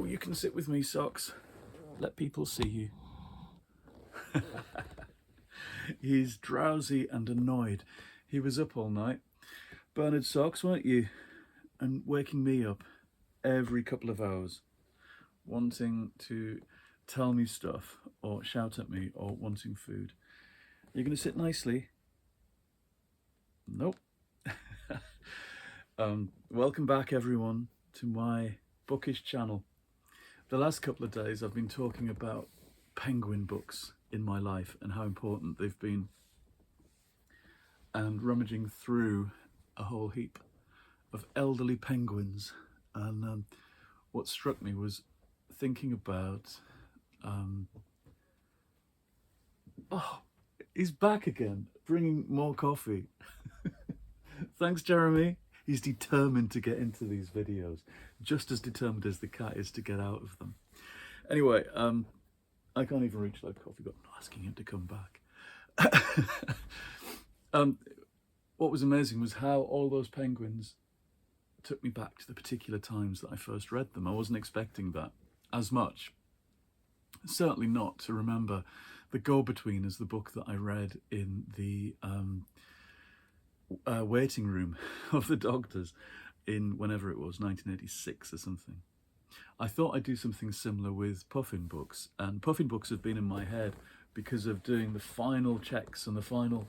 Oh, you can sit with me, Socks. Let people see you. He's drowsy and annoyed. He was up all night. Bernard Socks, weren't you? And waking me up every couple of hours, wanting to tell me stuff or shout at me or wanting food. You're going to sit nicely? Nope. Welcome back, everyone, to my bookish channel. The last couple of days I've been talking about penguin books in my life and how important they've been, and rummaging through a whole heap of elderly penguins. And what struck me was thinking about oh, he's back again, bringing more coffee. Thanks, Jeremy. He's determined to get into these videos, just as determined as the cat is to get out of them. Anyway, I can't even reach that coffee, but I'm not asking him to come back. What was amazing was how all those penguins took me back to the particular times that I first read them. I wasn't expecting that as much. Certainly not to remember The Go-Between as the book that I read in the waiting room of the doctors in whenever it was, 1986 or something. I thought I'd do something similar with Puffin books, and Puffin books have been in my head because of doing the final checks and the final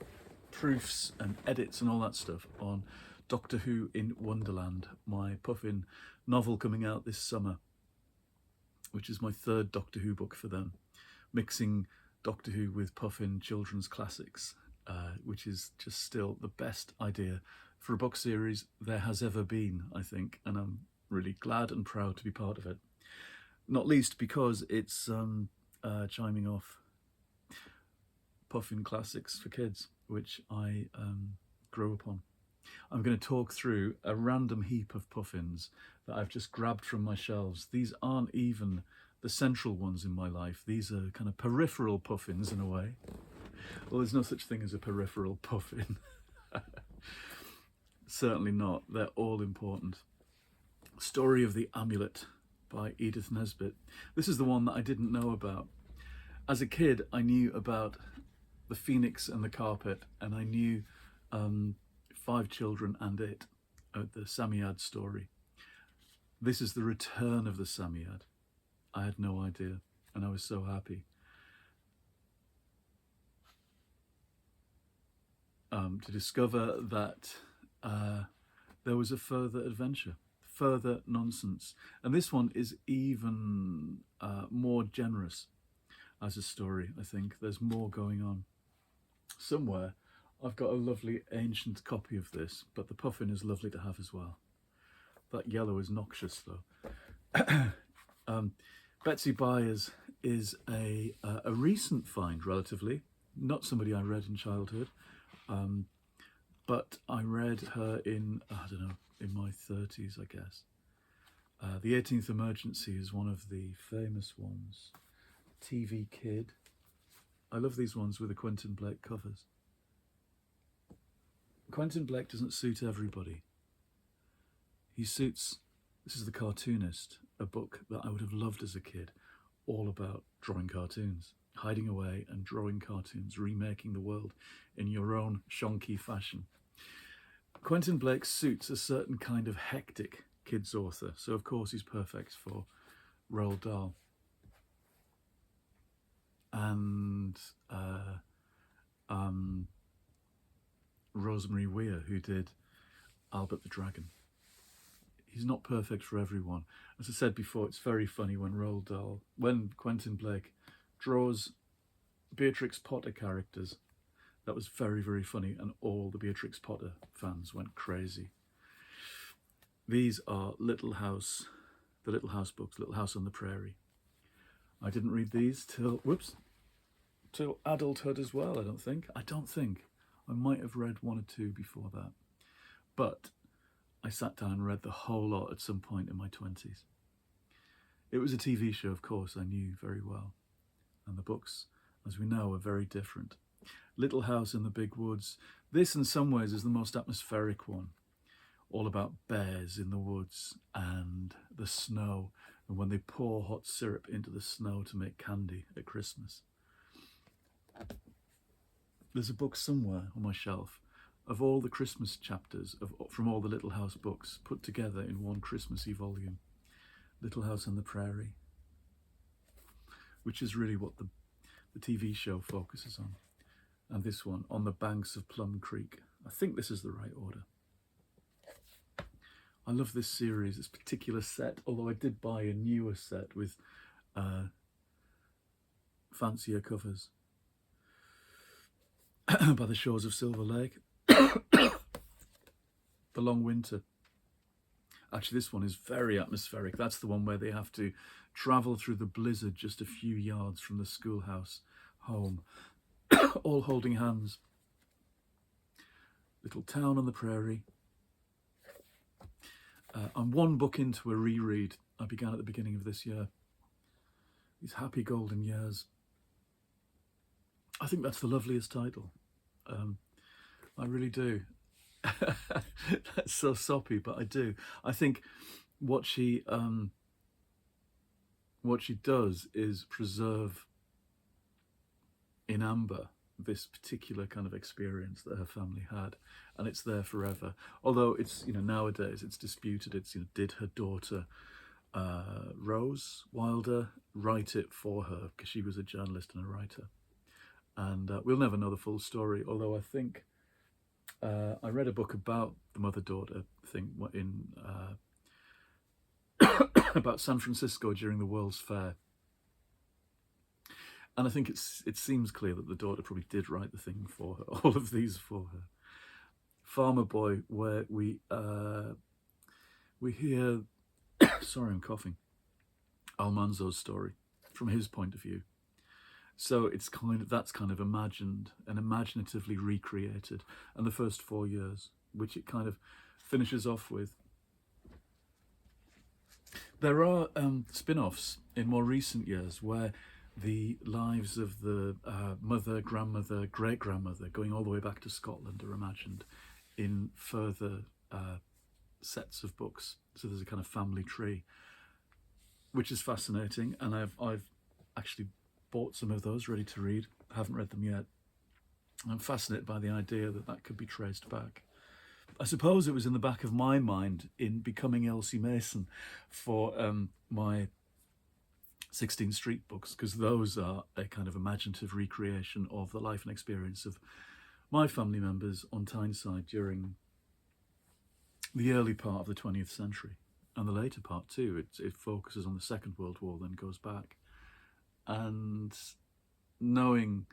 proofs and edits and all that stuff on Doctor Who in Wonderland, my Puffin novel coming out this summer, which is my third Doctor Who book for them, mixing Doctor Who with Puffin children's classics, which is just still the best idea for a book series there has ever been, I think, and I'm really glad and proud to be part of it. Not least because it's chiming off Puffin classics for kids, which I grew up on. I'm going to talk through a random heap of Puffins that I've just grabbed from my shelves. These aren't even the central ones in my life. These are kind of peripheral Puffins in a way. Well, there's no such thing as a peripheral Puffin. Certainly not. They're all important. Story of the Amulet by Edith Nesbit. This is the one that I didn't know about. As a kid, I knew about the Phoenix and the Carpet, and I knew Five Children and It, the Samiad story. This is the return of the Samiad. I had no idea, and I was so happy. To discover that there was a further adventure, further nonsense. And this one is even more generous as a story, I think. There's more going on. Somewhere I've got a lovely ancient copy of this, but the Puffin is lovely to have as well. That yellow is noxious though. Betsy Byers is a recent find, relatively. Not somebody I read in childhood. But I read her in, I don't know, in my 30s, I guess. The 18th Emergency is one of the famous ones. TV Kid. I love these ones with the Quentin Blake covers. Quentin Blake doesn't suit everybody. He suits, this is The Cartoonist, a book that I would have loved as a kid, all about drawing cartoons. Hiding away and drawing cartoons, remaking the world in your own shonky fashion. Quentin Blake suits a certain kind of hectic kids author, so of course he's perfect for Roald Dahl. And Rosemary Weir, who did Albert the Dragon. He's not perfect for everyone. As I said before, it's very funny when Quentin Blake draws Beatrix Potter characters. That was very, very funny, and all the Beatrix Potter fans went crazy. These are the Little House books, Little House on the Prairie. I didn't read these till adulthood as well, I don't think. I might have read one or two before that. But I sat down and read the whole lot at some point in my 20s. It was a TV show, of course, I knew very well. And the books, as we know, are very different. Little House in the Big Woods. This, in some ways, is the most atmospheric one. All about bears in the woods and the snow and when they pour hot syrup into the snow to make candy at Christmas. There's a book somewhere on my shelf of all the Christmas chapters from all the Little House books put together in one Christmassy volume. Little House on the Prairie, which is really what the TV show focuses on. And this one, On the Banks of Plum Creek. I think this is the right order. I love this series, this particular set, although I did buy a newer set with fancier covers by the shores of Silver Lake. The Long Winter. Actually, this one is very atmospheric. That's the one where they have to travel through the blizzard just a few yards from the schoolhouse home, all holding hands. Little Town on the Prairie. I'm one book into a reread I began at the beginning of this year. These Happy Golden Years. I think that's the loveliest title. I really do. That's so soppy, but I do. I think what she does is preserve in amber this particular kind of experience that her family had, and it's there forever. Although it's, nowadays it's disputed. It's, did her daughter Rose Wilder write it for her, because she was a journalist and a writer, and we'll never know the full story. Although I think I read a book about the mother-daughter thing in about San Francisco during the World's Fair. And I think it seems clear that the daughter probably did write the thing for her, all of these for her. Farmer Boy, where we hear, sorry, I'm coughing, Almanzo's story from his point of view. So that's kind of imagined and imaginatively recreated, and the first 4 years, which it kind of finishes off with. There are spin-offs in more recent years where the lives of the mother, grandmother, great-grandmother, going all the way back to Scotland, are imagined in further sets of books. So there's a kind of family tree, which is fascinating, and I've actually bought some of those ready to read. I haven't read them yet. I'm fascinated by the idea that could be traced back. I suppose it was in the back of my mind in becoming Elsie Mason for my 16th Street books, because those are a kind of imaginative recreation of the life and experience of my family members on Tyneside during the early part of the 20th century, and the later part too. It focuses on the Second World War, then goes back. And knowing,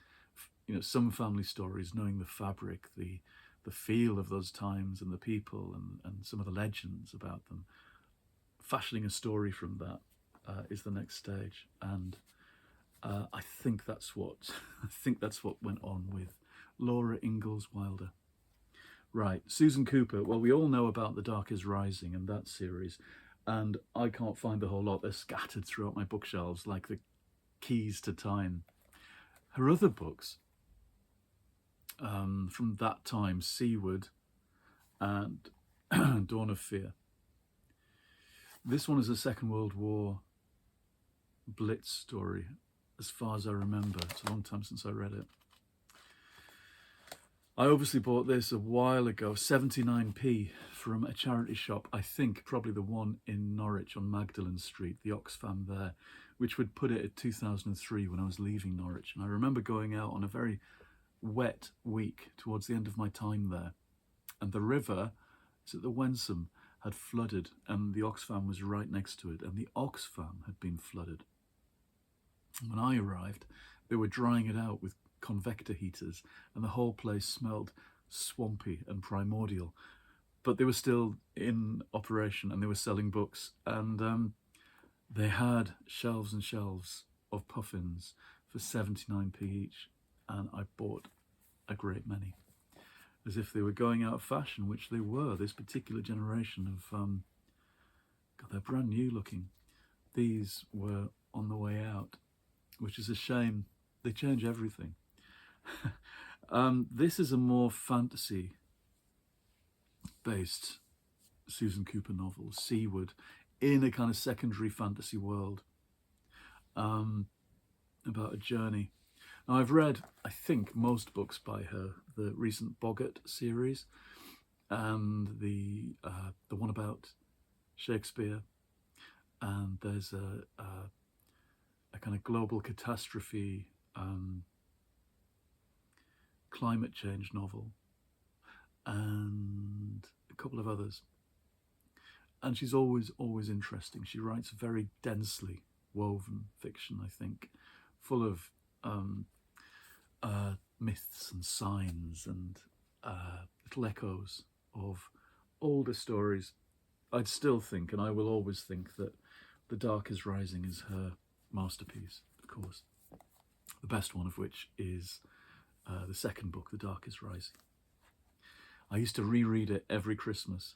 some family stories, knowing the fabric, the feel of those times and the people and some of the legends about them, fashioning a story from that is the next stage. And I think that's what went on with Laura Ingalls Wilder. Right, Susan Cooper. Well, we all know about The Dark is Rising and that series, and I can't find the whole lot. They're scattered throughout my bookshelves like the keys to time. Her other books from that time, Seaward and Dawn of Fear. This one is a Second World War Blitz story, as far as I remember. It's a long time since I read it. I obviously bought this a while ago, 79p from a charity shop, I think probably the one in Norwich on Magdalen Street, the Oxfam there, which would put it at 2003 when I was leaving Norwich. And I remember going out on a very wet week towards the end of my time there, and the river, is it the Wensum, had flooded, and the Oxfam was right next to it, and the Oxfam had been flooded. When I arrived, they were drying it out with convector heaters, and the whole place smelled swampy and primordial, but they were still in operation, and they were selling books, and they had shelves and shelves of Puffins for 79p each, and I bought a great many, as if they were going out of fashion, which they were. This particular generation of God, they're brand new looking. These were on the way out, which is a shame. They change everything. This is a more fantasy-based Susan Cooper novel, Seaward. in a kind of secondary fantasy world, about a journey. Now, I've read, I think, most books by her, the recent Boggart series, and the one about Shakespeare, and there's a kind of global catastrophe, climate change novel, and a couple of others. And she's always interesting. She writes very densely woven fiction, I think, full of myths and signs and little echoes of older stories. I'd still think, and I will always think, that The Dark is Rising is her masterpiece, of course. The best one of which is the second book, The Dark is Rising. I used to reread it every Christmas.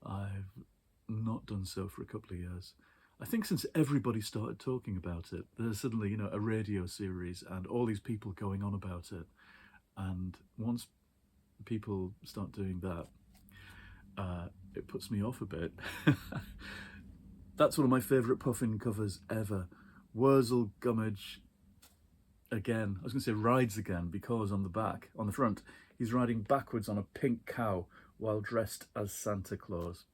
I've not done so for a couple of years. I think since everybody started talking about it, there's suddenly, you know, a radio series and all these people going on about it. And once people start doing that, it puts me off a bit. That's one of my favourite Puffin covers ever. Worzel Gummidge, again, I was going to say rides again, because on the front, he's riding backwards on a pink cow while dressed as Santa Claus.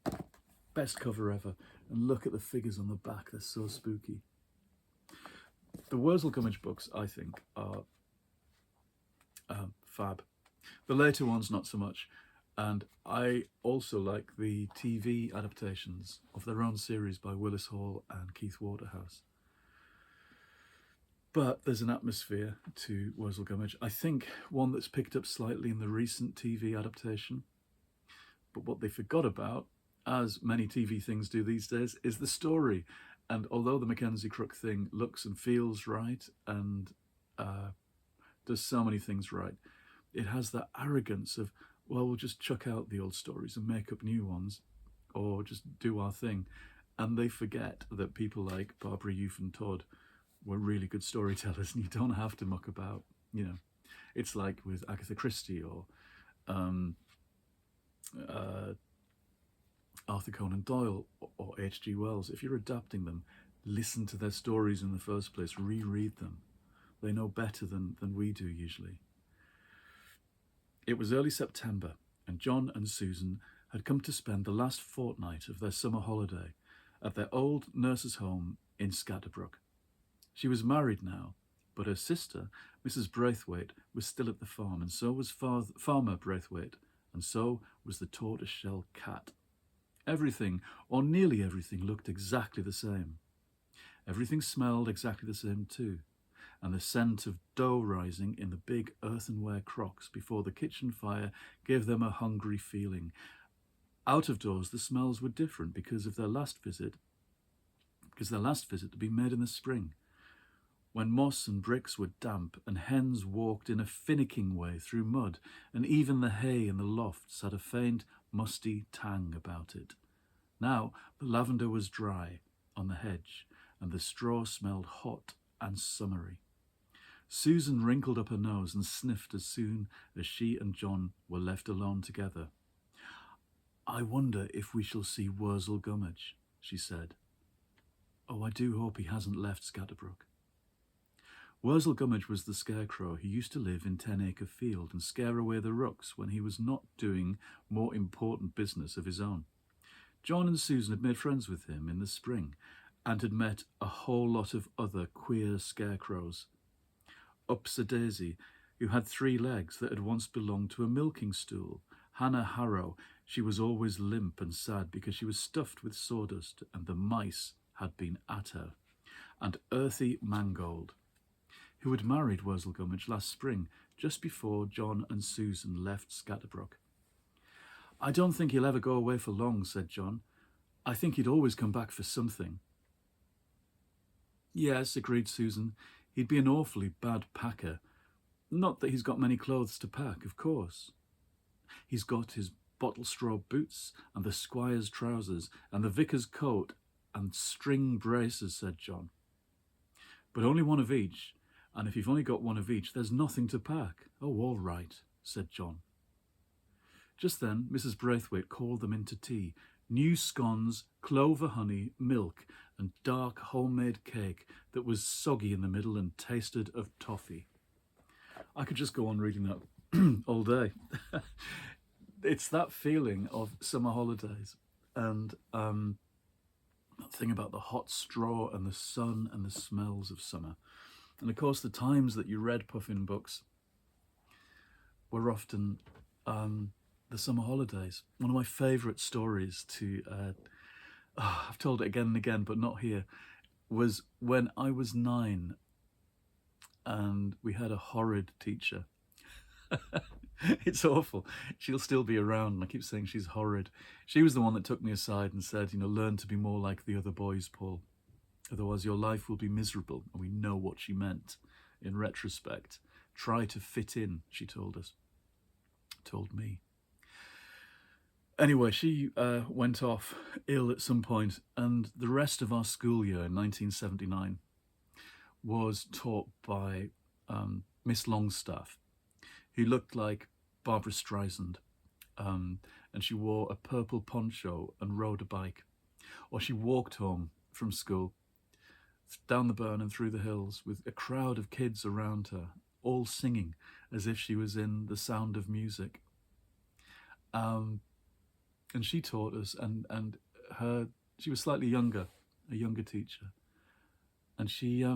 Best cover ever. And look at the figures on the back, they're so spooky. The Worzel Gummidge books, I think, are fab. The later ones, not so much. And I also like the TV adaptations of their own series by Willis Hall and Keith Waterhouse. But there's an atmosphere to Worzel Gummidge. I think one that's picked up slightly in the recent TV adaptation. But what they forgot about, as many TV things do these days, is the story. And although the Mackenzie Crook thing looks and feels right and does so many things right, it has that arrogance of, well, we'll just chuck out the old stories and make up new ones, or just do our thing. And they forget that people like Barbara Youth and Todd were really good storytellers, and you don't have to muck about, you know. It's like with Agatha Christie or Arthur Conan Doyle or H.G. Wells. If you're adapting them, listen to their stories in the first place, reread them. They know better than we do usually. It was early September, and John and Susan had come to spend the last fortnight of their summer holiday at their old nurse's home in Scatterbrook. She was married now, but her sister, Mrs Braithwaite, was still at the farm, and so was Farmer Braithwaite, and so was the tortoiseshell cat. Everything, or nearly everything, looked exactly the same. Everything smelled exactly the same too, and the scent of dough rising in the big earthenware crocks before the kitchen fire gave them a hungry feeling. Out of doors the smells were different because their last visit had been made in the spring, when moss and bricks were damp and hens walked in a finicking way through mud, and even the hay in the lofts had a faint musty tang about it. Now the lavender was dry on the hedge, and the straw smelled hot and summery. Susan wrinkled up her nose and sniffed as soon as she and John were left alone together. "I wonder if we shall see Worzel Gummidge," she said. "Oh, I do hope he hasn't left Scatterbrook." Worzel Gummidge was the scarecrow who used to live in 10 Acre Field and scare away the rooks when he was not doing more important business of his own. John and Susan had made friends with him in the spring and had met a whole lot of other queer scarecrows. Upsa Daisy, who had 3 legs that had once belonged to a milking stool. Hannah Harrow, she was always limp and sad because she was stuffed with sawdust and the mice had been at her. And Earthy Mangold, who had married Worzel Gummidge last spring, just before John and Susan left Scatterbrook. "I don't think he'll ever go away for long," said John. "I think he'd always come back for something." "Yes," agreed Susan, "he'd be an awfully bad packer. Not that he's got many clothes to pack, of course. He's got his bottle straw boots and the squire's trousers and the vicar's coat and string braces," said John. "But only one of each, and if you've only got one of each, there's nothing to pack." "Oh, all right," said John. Just then Mrs Braithwaite called them in to tea. new scones, clover honey, milk, and dark homemade cake that was soggy in the middle and tasted of toffee. I could just go on reading that all day. It's that feeling of summer holidays, and that thing about the hot straw and the sun and the smells of summer. And of course, the times that you read Puffin books were often the summer holidays. One of my favourite stories to, I've told it again and again, but not here, was when I was 9 and we had a horrid teacher. It's awful. She'll still be around, and I keep saying she's horrid. She was the one that took me aside and said, learn to be more like the other boys, Paul. Otherwise your life will be miserable. And we know what she meant in retrospect. Try to fit in, she told us. Told me. Anyway, she went off ill at some point, and the rest of our school year in 1979 was taught by Miss Longstaff, who looked like Barbara Streisand, and she wore a purple poncho and rode a bike. Or she walked home from school, down the burn and through the hills, with a crowd of kids around her, all singing as if she was in The Sound of Music. And she taught us, and she was slightly younger, a younger teacher, and she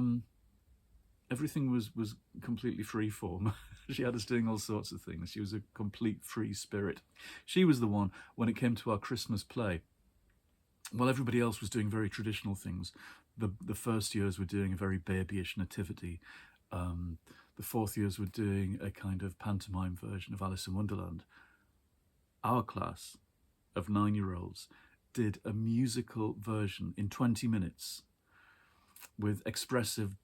everything was completely free form. She had us doing all sorts of things. She was a complete free spirit. She was the one, when it came to our Christmas play, while everybody else was doing very traditional things, the first years were doing a very babyish nativity. The fourth years were doing a kind of pantomime version of Alice in Wonderland. Our class of 9-year-olds did a musical version in 20 minutes with expressive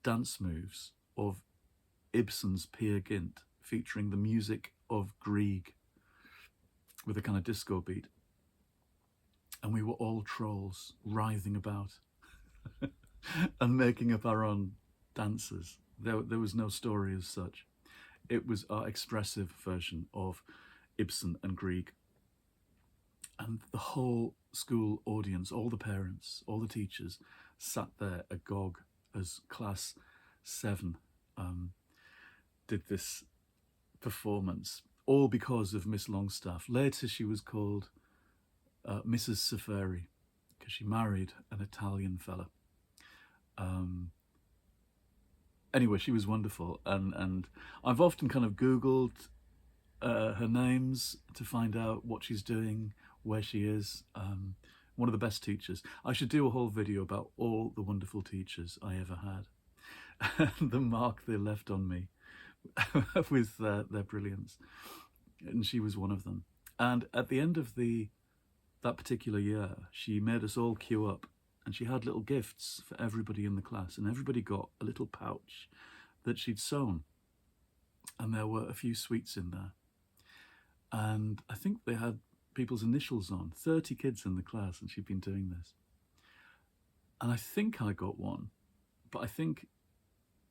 dance moves of Ibsen's Peer Gynt, featuring the music of Grieg with a kind of disco beat. And we were all trolls, writhing about and making up our own dances. There was no story as such. It was our expressive version of Ibsen and Grieg. And the whole school audience, all the parents, all the teachers, sat there agog as class 7 did this performance, all because of Miss Longstaff. Later she was called Mrs Saferi, because she married an Italian fella. Anyway, she was wonderful, and I've often kind of Googled her names to find out what she's doing, where she is. One of the best teachers. I should do a whole video about all the wonderful teachers I ever had, and the mark they left on me with their brilliance. And she was one of them. And at the end of that particular year, she made us all queue up, and she had little gifts for everybody in the class, and everybody got a little pouch that she'd sewn, and there were a few sweets in there. And I think they had people's initials on, 30 kids in the class, and she'd been doing this. And I think I got one, but I think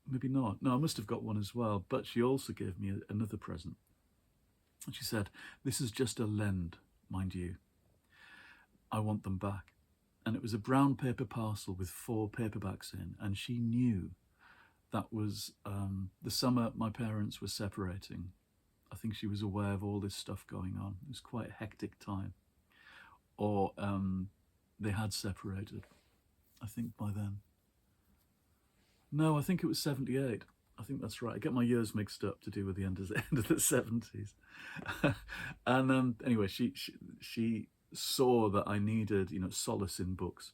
maybe not. No, I must have got one as well, but she also gave me another present. And she said, "This is just a lend, mind you. I want them back." And it was a brown paper parcel with 4 paperbacks in, and she knew that was the summer my parents were separating. I think she was aware of all this stuff going on. It was quite a hectic time. Or they had separated, I think, by then. No, I think it was 78. I think that's right. I get my years mixed up to do with the end of the 70s. And anyway, she saw that I needed, solace in books.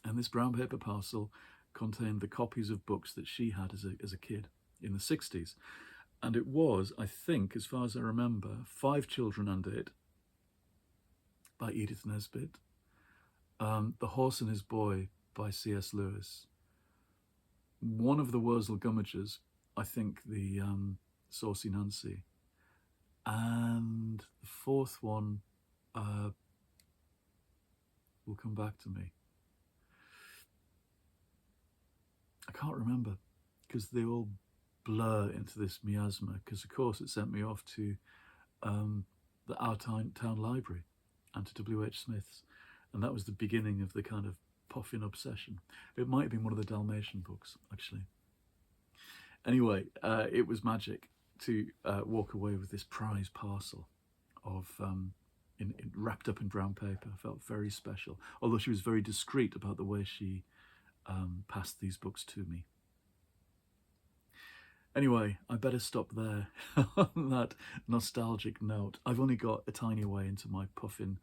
And this brown paper parcel contained the copies of books that she had as a kid in the 60s. And it was, I think, as far as I remember, 5 Children and It by Edith Nesbit, The Horse and His Boy by C.S. Lewis, one of the Worzel Gummidges, I think the Saucy Nancy, and the 4th one will come back to me. I can't remember, because they all blur into this miasma, because of course it sent me off to our town library, and to W.H. Smith's, and that was the beginning of the kind of Puffin obsession. It might have been one of the Dalmatian books, actually. Anyway, it was magic to walk away with this prize parcel of wrapped up in brown paper. Felt very special, although she was very discreet about the way she passed these books to me. Anyway, I better stop there on that nostalgic note. I've only got a tiny way into my Puffin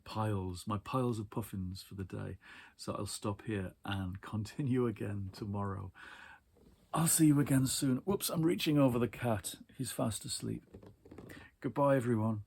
piles of Puffins for the day, so I'll stop here and continue again tomorrow. I'll see you again soon. Whoops, I'm reaching over the cat. He's fast asleep. Goodbye, everyone.